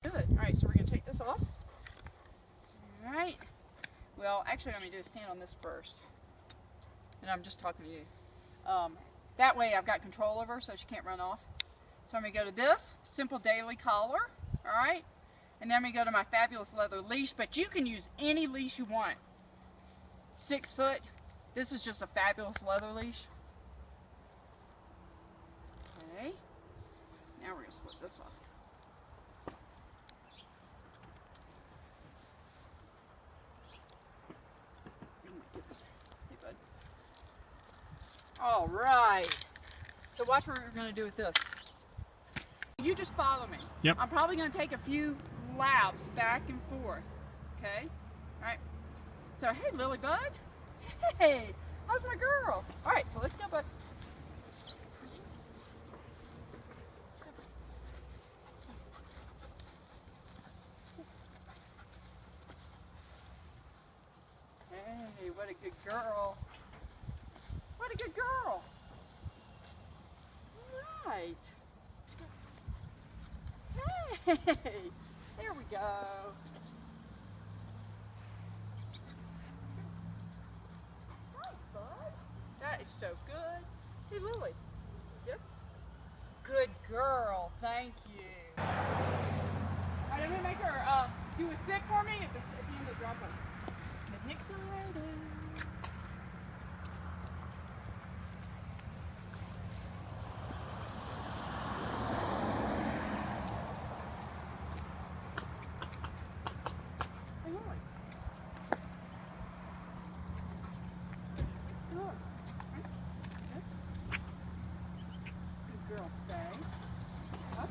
Good. All right, so we're going to take this off. All right. Well, actually, what I'm going to do is stand on this first. And I'm just talking to you. That way I've got control over her so she can't run off. So I'm going to go to this simple daily collar. All right. And then I'm going to go to my fabulous leather leash. But you can use any leash you want. 6 foot. This is just a fabulous leather leash. Okay. Now we're going to slip this off. All right. So watch what we're going to do with this. You just follow me. Yep. I'm probably going to take a few laps back and forth. Okay? All right. So, hey, Lily Bud. Hey, how's my girl? All right, so let's go, bud. Hey, what a good girl. What a good girl. All right. Hey, there we go. Thanks, bud. That is so good. Hey, Lily, sit. Good girl. Thank you. All right, I'm going to make her do a sit for me at the end of the drop off. Next side. Good girl, stay. Up.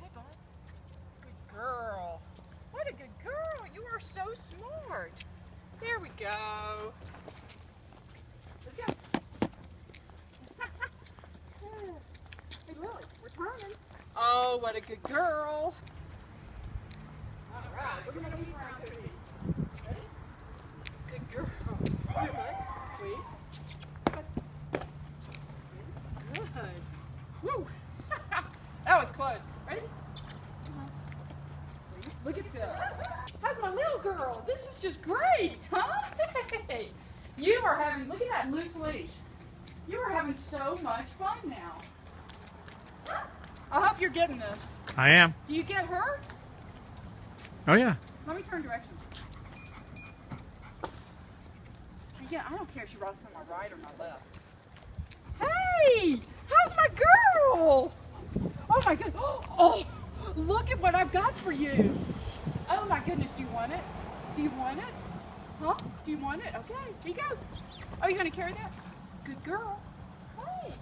Hey, bud. Good girl. What a good girl. You are so smart. There we go. Let's go. Hey, Lily, we're turning. Oh, what a good girl. All right, we're going to keep around to these. Ready? Good girl. All right, wait. Good. Woo. That was close. Ready? Look at this. How's my little girl? This is just great, huh? Hey, you are having, look at that loose leash. You are having so much fun now. I hope you're getting this. I am. Do you get her? Oh, yeah. Let me turn directions. Yeah, I don't care if she rocks on my right or my left. Hey! How's my girl? Oh my goodness. Oh, look at what I've got for you. Oh my goodness, do you want it? Do you want it? Huh? Do you want it? Okay, here you go. Oh, you gonna carry that? Good girl. Hey,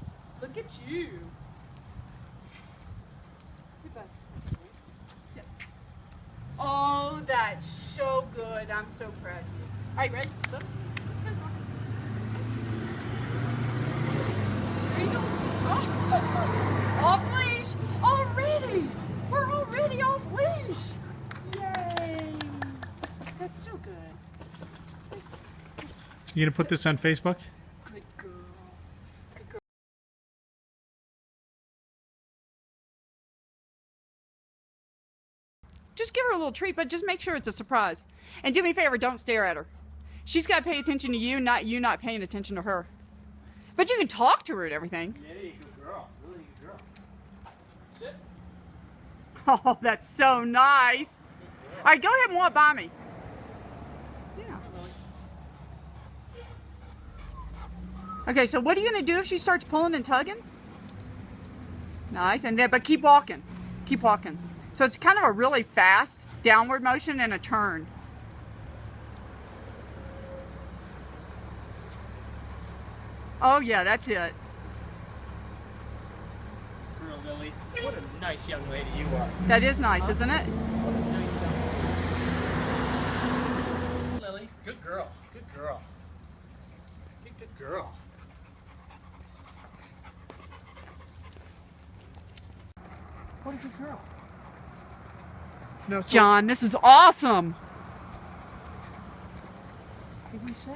look at you. Sit. Oh, that's so good. I'm so proud of you. All right, ready? Look. There you go. Oh. Off leash. Already. We're already off leash. Yay. That's so good. You gonna put this on Facebook? Good girl. Good girl. Just give her a little treat, but just make sure it's a surprise. And do me a favor, don't stare at her. She's got to pay attention to you, not you not paying attention to her. But you can talk to her and everything. Yeah, good girl. Really good girl. Sit. Oh, that's so nice. All right, go ahead and walk by me. Yeah. Okay, so what are you going to do if she starts pulling and tugging? Nice, and then, but keep walking. Keep walking. So it's kind of a really fast downward motion and a turn. Oh yeah, that's it. Girl, Lily, what a nice young lady you are. That is nice, isn't it? What a nice young lady. Lily, good girl. Good girl. Good girl. What a good girl. No, so John, this is awesome. What did we say?